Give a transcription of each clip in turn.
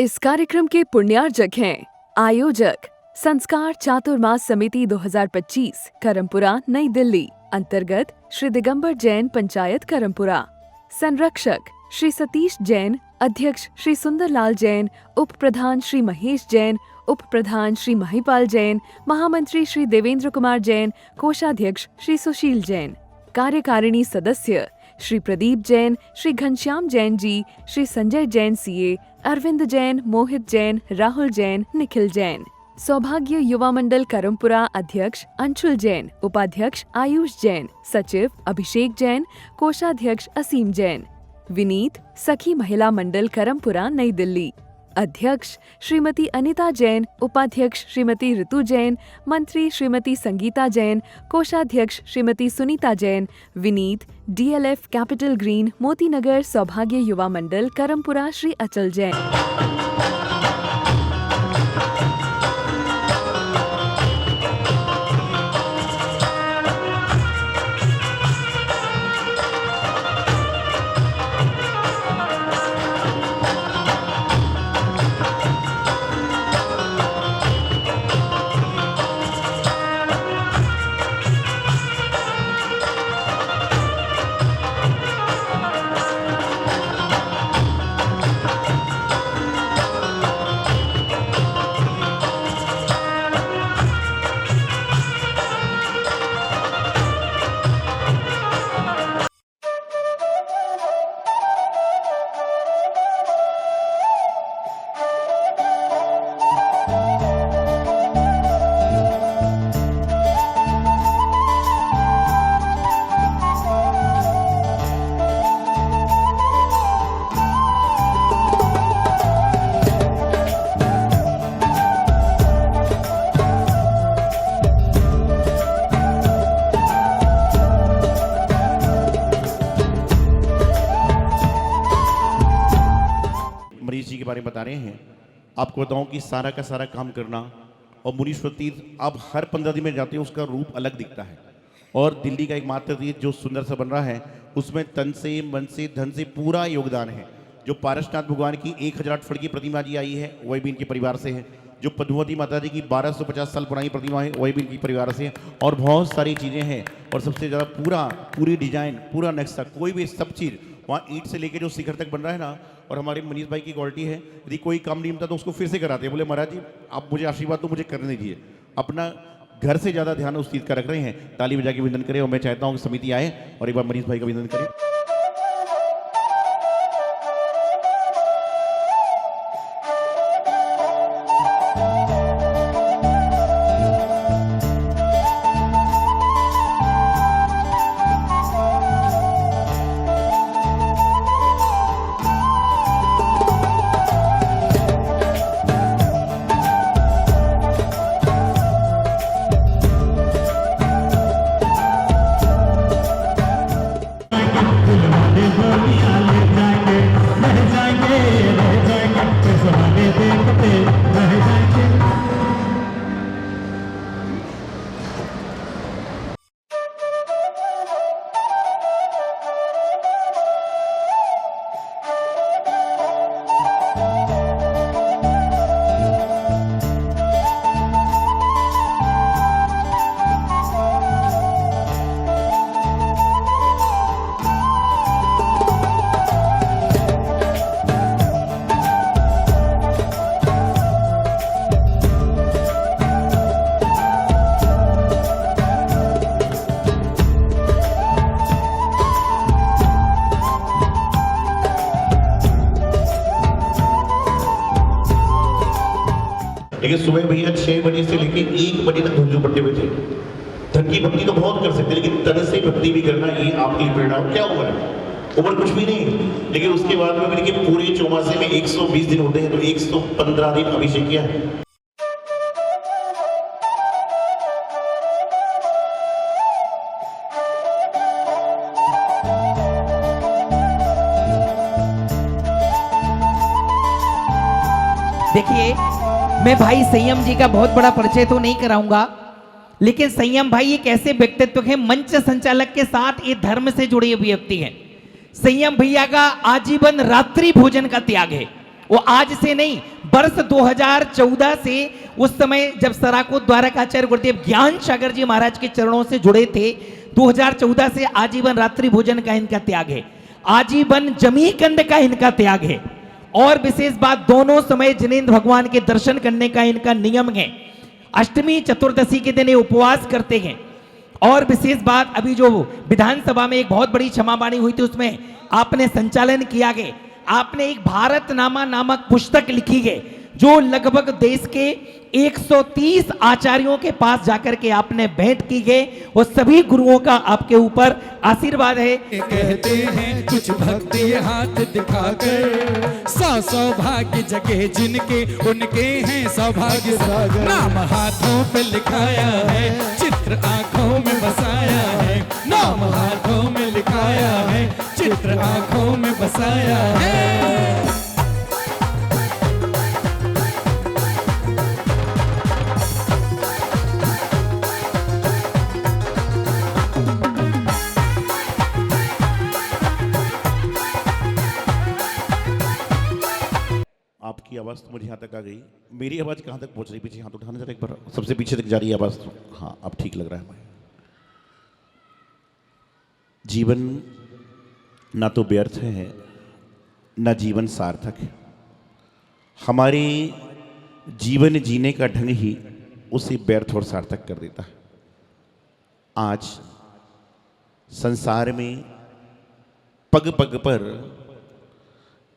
इस कार्यक्रम के पुण्यार्जक हैं आयोजक संस्कार चातुर्मास समिति 2025 करमपुरा नई दिल्ली अंतर्गत श्री दिगंबर जैन पंचायत करमपुरा। संरक्षक श्री सतीश जैन, अध्यक्ष श्री सुंदरलाल जैन, उप प्रधान श्री महेश जैन, उप प्रधान श्री महिपाल जैन, महामंत्री श्री देवेंद्र कुमार जैन, कोषाध्यक्ष श्री सुशील जैन। कार्यकारिणी सदस्य श्री प्रदीप जैन, श्री घनश्याम जैन जी, श्री संजय जैन सीए, अरविंद जैन, मोहित जैन, राहुल जैन, निखिल जैन। सौभाग्य युवा मंडल करमपुरा अध्यक्ष अंशुल जैन, उपाध्यक्ष आयुष जैन, सचिव अभिषेक जैन, कोषाध्यक्ष असीम जैन। विनीत सखी महिला मंडल करमपुरा नई दिल्ली अध्यक्ष श्रीमती अनिता जैन, उपाध्यक्ष श्रीमती ऋतु जैन, मंत्री श्रीमती संगीता जैन, कोषाध्यक्ष Shrimati Sunita Jain. Vineet DLF capital green Moti Nagar सौभाग्य युवा मंडल करमपुरा श्री अचल जैन। मनीष जी के बारे में बता रहे हैं। आपको बताऊं कि सारा का सारा काम करना और मुनीश्वर तीर्थ आप हर 15 दिन में जाते हैं, उसका रूप अलग दिखता है। और दिल्ली का एकमात्र तीर्थ जो सुंदर सा बन रहा है, उसमें तन से, मन से, धन से पूरा योगदान है। जो पारसनाथ भगवान की 1000 फुट की प्रतिमा जी आई है, वही भी इनके परिवार से है। जो पद्मावती माता जी की 1250 साल पुरानी प्रतिमा है, वही भी इनकी परिवार से है। और बहुत सारी चीज़ें हैं, और सबसे ज़्यादा पूरी डिजाइन, पूरा नक्शा, कोई भी सब चीज़ वहाँ ईंट से लेके जो शिखर तक बन रहा है ना। और हमारे मनीष भाई की क्वालिटी है, यदि कोई काम नहीं होता तो उसको फिर से कराते हैं। बोले महाराज जी आप मुझे आशीर्वाद तो मुझे करने दीजिए। अपना घर से ज़्यादा ध्यान उस चीज़ का रख रहे हैं। ताली बजा के वंदन करें, और मैं चाहता हूँ कि समिति आए और एक बार मनीष भाई का वंदन करें। लेकिन सुबह भैया 6 बजे से लेके 1 बजे तक धुंजू पट्टे हुए थे। धन की भक्ति तो बहुत कर सकते, लेकिन तन से भक्ति भी करना, ये आपकी प्रेरणा। क्या हुआ है, उम्र कुछ भी नहीं, लेकिन उसके बाद में मेरे पूरे चौमासे में 120 दिन होते हैं, तो 115 दिन अभिषेक किया है। देखिए, मैं भाई संयम जी का बहुत बड़ा परिचय तो नहीं कराऊंगा, लेकिन संयम भाई एक ऐसे व्यक्तित्व है, मंच संचालक के साथ ये धर्म से जुड़े व्यक्ति हैं। संयम भैया का आजीवन रात्रि भोजन का त्याग है। वो आज से नहीं, वर्ष 2014 से, उस समय जब सराकुत द्वारकाचार्य गुरुदेव ज्ञान सागर जी महाराज के चरणों से जुड़े थे, 2014 से आजीवन रात्रि भोजन का इनका त्याग है, आजीवन जमी कंद का इनका त्याग है। और विशेष बात, दोनों समय जिनेंद्र भगवान के दर्शन करने का इनका नियम है। अष्टमी चतुर्दशी के दिन ये उपवास करते हैं। और विशेष बात, अभी जो विधानसभा में एक बहुत बड़ी क्षमावाणी हुई थी, उसमें आपने संचालन किया गया, आपने एक भारतनामा नामक पुस्तक लिखी है, जो लगभग देश के 130 आचार्यों के पास जाकर के आपने भेंट की गई, और सभी गुरुओं का आपके ऊपर आशीर्वाद है। कहते हैं कुछ भक्ति हाथ दिखाकर, सौभाग्य जगे जिनके उनके हैं सौभाग्य सागर। नाम हाथों पे लिखाया है, चित्र आंखों में बसाया है, नाम हाथों में लिखाया है, चित्र आंखों में बसाया है। आपकी आवाज़ तो मुझे यहाँ तक आ गई, मेरी आवाज़ कहाँ तक पहुँच रही? पीछे हाथ उठाना जरा एक बार, सबसे पीछे तक जा रही है आवाज़ तो? हाँ, अब ठीक लग रहा है हमें। जीवन ना तो व्यर्थ है, ना जीवन सार्थक है। हमारे जीवन जीने का ढंग ही उसे व्यर्थ और सार्थक कर देता है। आज संसार में पग पग पर,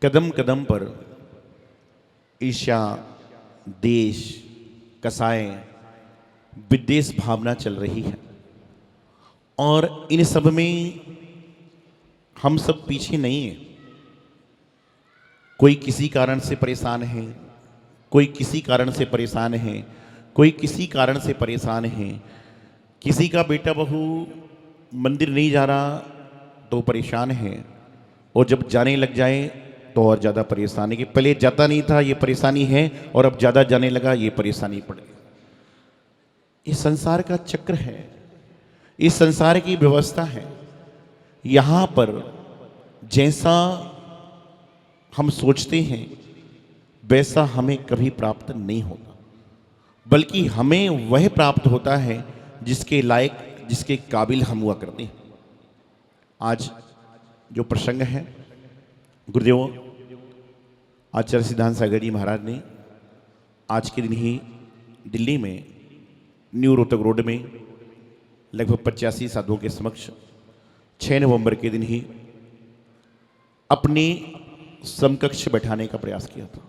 कदम कदम पर ईर्ष्या, देश, कसाय, विद्वेष भावना चल रही है, और इन सब में हम सब पीछे नहीं हैं। कोई किसी कारण से परेशान है, कोई किसी कारण से परेशान है, कोई किसी कारण से परेशान है। किसी का बेटा बहू मंदिर नहीं जा रहा तो परेशान है, और जब जाने लग जाए तो और ज़्यादा परेशानी, कि पहले जाता नहीं था ये परेशानी है, और अब ज़्यादा जाने लगा ये परेशानी पड़ गई। ये संसार का चक्र है, इस संसार की व्यवस्था है। यहाँ पर जैसा हम सोचते हैं वैसा हमें कभी प्राप्त नहीं होता, बल्कि हमें वह प्राप्त होता है जिसके लायक, जिसके काबिल हम हुआ करते हैं। आज जो प्रसंग है, गुरुदेव आचार्य सिद्धांत सागर जी महाराज ने आज के दिन ही दिल्ली में न्यू रोहतक रोड में लगभग 85 साधुओं के समक्ष 6 नवंबर के दिन ही अपने समकक्ष बैठाने का प्रयास किया था।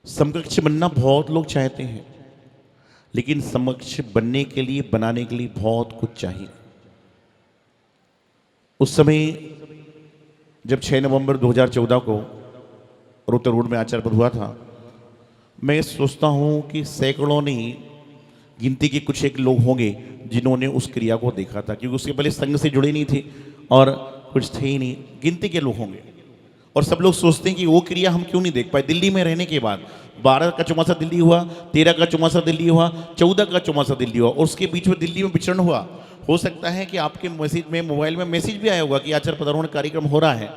समकक्ष बनना बहुत लोग चाहते हैं, लेकिन समकक्ष बनने के लिए, बनाने के लिए बहुत कुछ चाहिए। उस समय जब 6 नवंबर 2014 को रोहतक रोड में आचार्य पद हुआ था, मैं सोचता हूँ कि सैकड़ों नहीं, गिनती के कुछ एक लोग होंगे जिन्होंने उस क्रिया को देखा था, क्योंकि उसके पहले संघ से जुड़े नहीं थे और कुछ थे ही नहीं, गिनती के लोग होंगे। और सब लोग सोचते हैं कि वो क्रिया हम क्यों नहीं देख पाए। दिल्ली में रहने के बाद 12 का चौमासा दिल्ली हुआ, 13 का चौमासा दिल्ली हुआ, 14 का चौमासा दिल्ली हुआ, और उसके बीच में दिल्ली में विचरण हुआ। हो सकता है कि आपके मैसेज में, मोबाइल में मैसेज भी आया होगा कि आचार्य पदारोहण कार्यक्रम हो रहा है।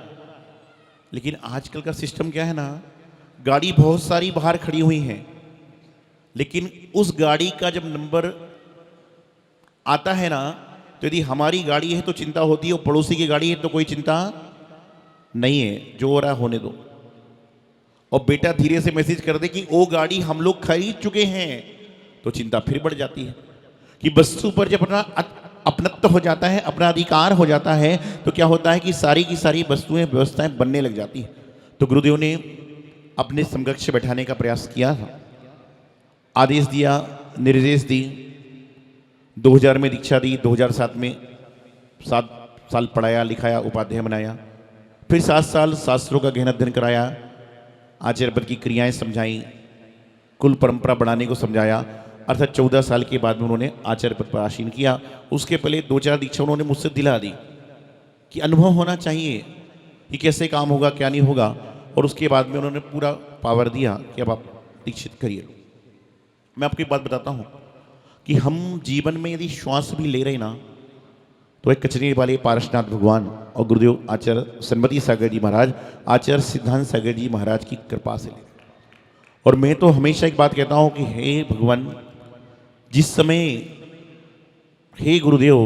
लेकिन आजकल का सिस्टम क्या है ना, गाड़ी बहुत सारी बाहर खड़ी हुई हैं, लेकिन उस गाड़ी का जब नंबर आता है ना, तो यदि हमारी गाड़ी है तो चिंता होती है, और पड़ोसी की गाड़ी है तो कोई चिंता नहीं है, जो हो रहा है होने दो। और बेटा धीरे से मैसेज कर दे कि वो गाड़ी हम लोग खरीद चुके हैं, तो चिंता फिर बढ़ जाती है कि वस्तु पर जब अपना अपनत्व हो जाता है, अपना अधिकार हो जाता है, तो क्या होता है कि सारी की सारी वस्तुएं, व्यवस्थाएं बनने लग जाती हैं। तो गुरुदेव ने अपने समकक्ष बैठाने का प्रयास किया था, आदेश दिया, निर्देश दी, 2000 में दीक्षा दी, 2007 में 7 साल पढ़ाया लिखाया, उपाध्याय बनाया, फिर 7 साल शास्त्रों का गहन अध्ययन कराया, आचार्य पद की क्रियाएं समझाई, कुल परंपरा बढ़ाने को समझाया। अर्थात 14 साल के बाद में उन्होंने आचार्य पद पर आसीन किया। उसके पहले 2-4 दीक्षा उन्होंने मुझसे दिला दी कि अनुभव होना चाहिए कि कैसे काम होगा, क्या नहीं होगा, और उसके बाद में उन्होंने पूरा पावर दिया कि अब आप दीक्षित करिए। मैं आपको एक बात बताता हूँ कि हम जीवन में यदि श्वास भी ले रहे ना, तो एक कचरी वाले पारसनाथ भगवान और गुरुदेव आचार्य सन्मति सागर जी महाराज, आचार्य सिद्धांत सागर जी महाराज की कृपा से ले। और मैं तो हमेशा एक बात कहता हूँ कि हे भगवान, जिस समय, हे गुरुदेव,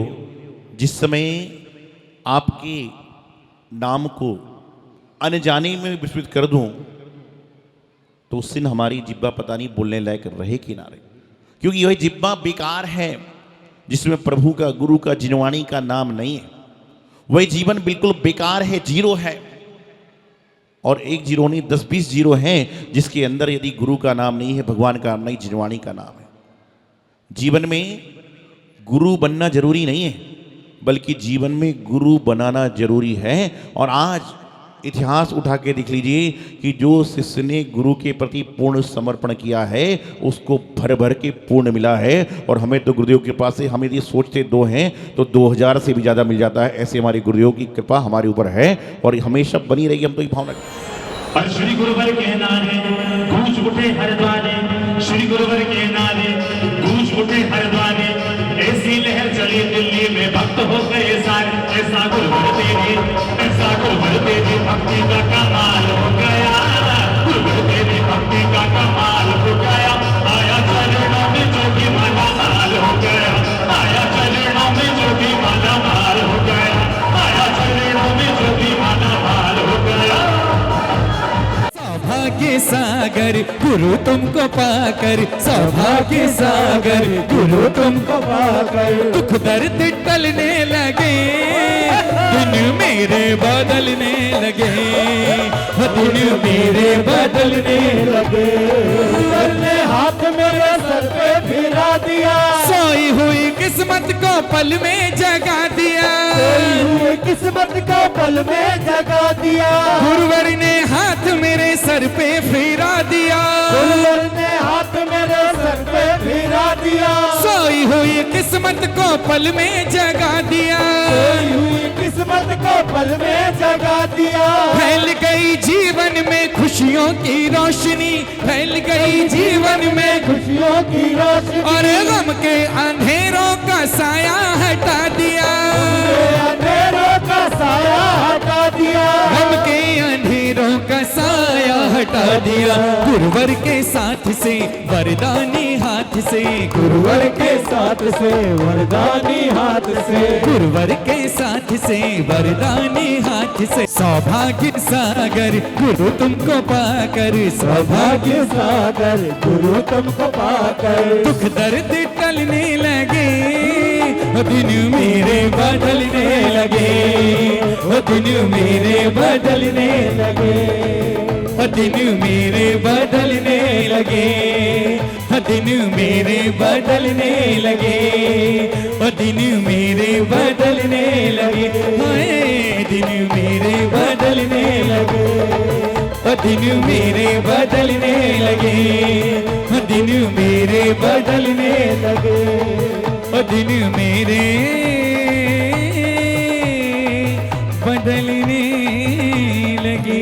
जिस समय आपके नाम को अनजाने में विस्मृत कर दूं, तो उस दिन हमारी जिब्बा पता नहीं बोलने लायक रहे कि ना रहे, क्योंकि यह जिब्बा बेकार है जिसमें प्रभु का, गुरु का, जिनवाणी का नाम नहीं है। वह जीवन बिल्कुल बेकार है, जीरो है। और एक जीरो नहीं, 10-20 जीरो हैं जिसके अंदर यदि गुरु का नाम नहीं है, भगवान का नाम नहीं, जिनवाणी का नाम है। जीवन में गुरु बनना जरूरी नहीं है, बल्कि जीवन में गुरु बनाना जरूरी है। और आज इतिहास उठा के देख लीजिए कि जो शिष्य ने गुरु के प्रति पूर्ण समर्पण किया है उसको भर भर के पूर्ण मिला है। और हमें तो गुरुदेव के पास से, हम यदि सोचते 2 हैं तो 2000 से भी ज़्यादा मिल जाता है। ऐसे हमारे गुरुदेव की कृपा हमारे ऊपर है और हमेशा बनी रहेगी। हम तो ये भावना और श्री गुरुवर के नारे गूंज उठे हर द्वारे, श्री गुरुवर के नारे गूंज उठे हर द्वारे। ऐसी लहर चली दिल्ली में, भक्त हो गए सारे। ऐसा गुरुवर तेरी, ऐसा गुरुवर तेरी भक्ति का कमाल हो गया, गुरुवर तेरी भक्ति का कमाल हो गया। आया चरणों में जोगी माला माल हो गया, आया चरणों में जोगी माला माल हो गया, आया चरणों में जोगी माला माल हो गया। सौभाग्य सागर गुरु तुमको पाकर, सौभाग्य सागर गुरु तुमको पाकर। दुख दर्द टलने लगे, दिन मेरे बदलने लगे, दिन मेरे बदलने लगे। ने हाथ मेरे सर पे फिरा दिया, सोई हुई किस्मत को पल में जगा दिया, सोई हुई किस्मत को पल में जगा दिया। गुरुवर ने हाथ मेरे सर पे फिरा दिया, गुरुवर ने हाथ मेरे सर पे फिरा दिया। सोई हुई किस्मत को पल में जगा दिया, सोई हुई किस्मत को पल में जगा दिया। फैल गई जीवन में खुशियों की रोशनी, फैल गई जीवन में खुशियों की रोशनी, और गम के अंधेरों का साया हटा दिया, अंधेरों का साया हटा दिया, गम के अंधेरों का साया हटा दिया। गुरुवर के साथ से वरदानी हाथ से, गुरुवर के साथ से वरदानी हाथ से, गुरुवर के साथ से वरदानी हाथ से। सौभाग्य सागर गुरु तुमको पाकर, सौभाग्य सागर गुरु तुमको पाकर। दुख दर्द टलने लगे, दिन मेरे बदलने लगे, दिन मेरे बदलने लगे, दिन मेरे बदलने लगे, दिन मेरे बदलने लगे, दिन मेरे बदलने लगे, दिन मेरे बदलने लगे, दिन मेरे बदलने लगे, दिन मेरे बदलने लगे, दिन मेरे बदलने लगे।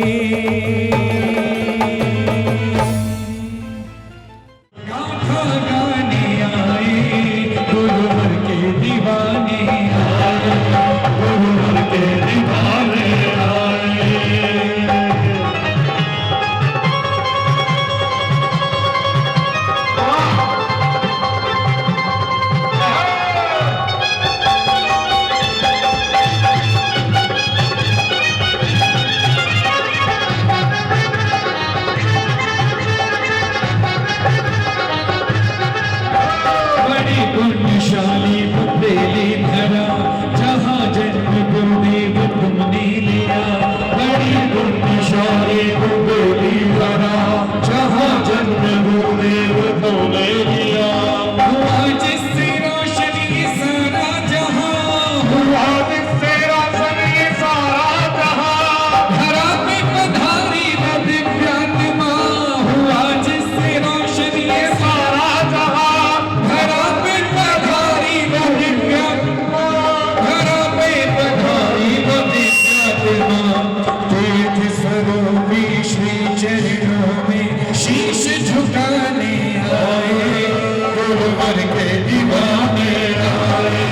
गाने आए गुरुवर के दीवाने आए, गुरुवर के दीवाने आए। पुण्यशाली बुंदेली धरा, जहाँ जन्म गुरुदेव तुमने लिया। बड़ी पुण्यशाली बुंदेली धरा, जहाँ जन्म गुरुदेव तुमने लिया। हुआ जिससे रोशन ये सारा जहाँ, हुआ जिससे रोशन ये सारा जहाँ। धरा पे पधारी वो दिव्यात्मा, हुआ जिससे रोशन ये सारा जहाँ। धरा पे पधारी वो दिव्यात्मा, धरा पे पधारी वो दिव्यात्मा। तीर्थ स्वरूपी श्री चरणों में शीश झुकाने आए, गुरुवर के दीवाने आए।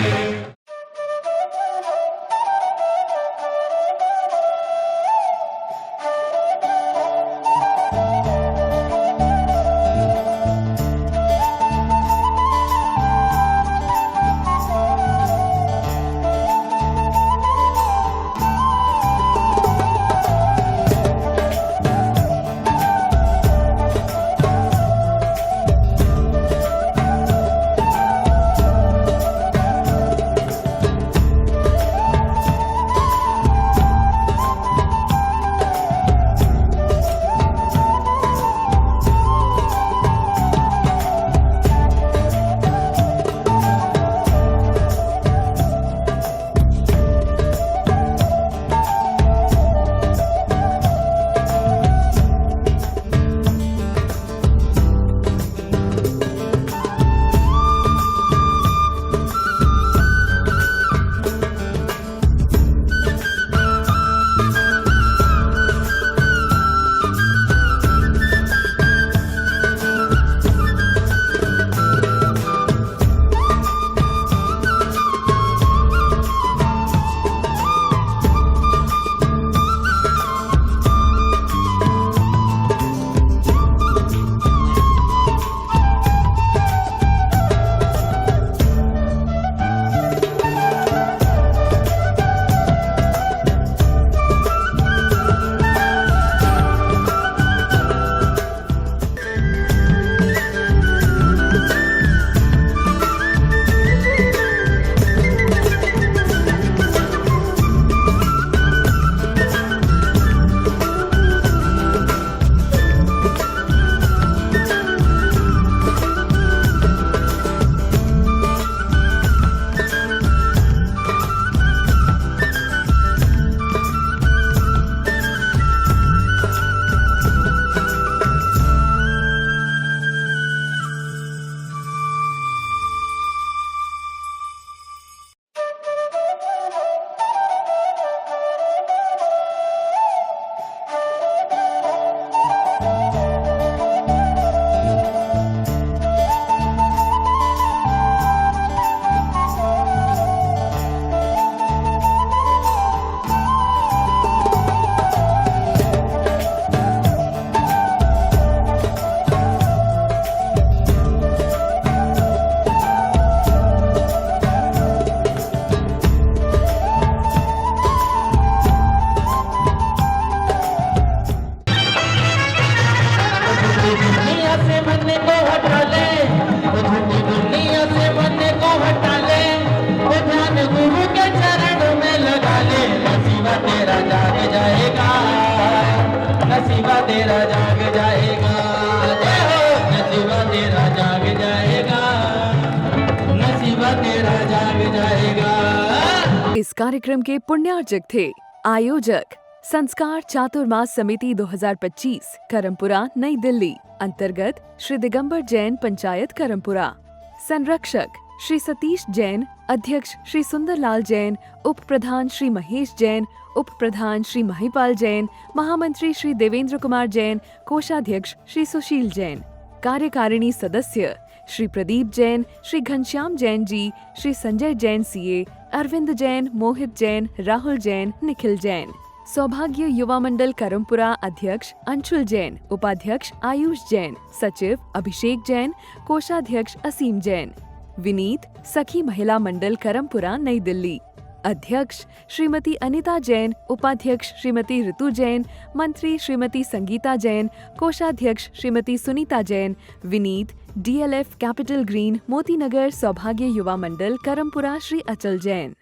कार्यक्रम के पुण्यार्जक थे आयोजक संस्कार चातुर्मास समिति 2025 करमपुरा नई दिल्ली अंतर्गत श्री दिगंबर जैन पंचायत करमपुरा। संरक्षक श्री सतीश जैन, अध्यक्ष श्री सुंदरलाल जैन, उप प्रधान श्री महेश जैन, उप प्रधान श्री महिपाल जैन, महामंत्री श्री देवेंद्र कुमार जैन, कोषाध्यक्ष श्री सुशील जैन। कार्यकारिणी सदस्य श्री प्रदीप जैन, श्री घनश्याम जैन जी, श्री संजय जैन सीए, अरविंद जैन, मोहित जैन, राहुल जैन, निखिल जैन। सौभाग्य युवा मंडल करमपुरा अध्यक्ष अंशुल जैन, उपाध्यक्ष आयुष जैन, सचिव अभिषेक जैन, कोषाध्यक्ष असीम जैन। विनीत सखी महिला मंडल करमपुरा नई दिल्ली अध्यक्ष श्रीमती अनिता जैन, उपाध्यक्ष श्रीमती ऋतु जैन, मंत्री श्रीमती संगीता जैन, कोषाध्यक्ष Shrimati Sunita Jain. Vineet DLF capital green Motinagar सौभाग्य युवा मंडल करमपुरा श्री अचल जैन।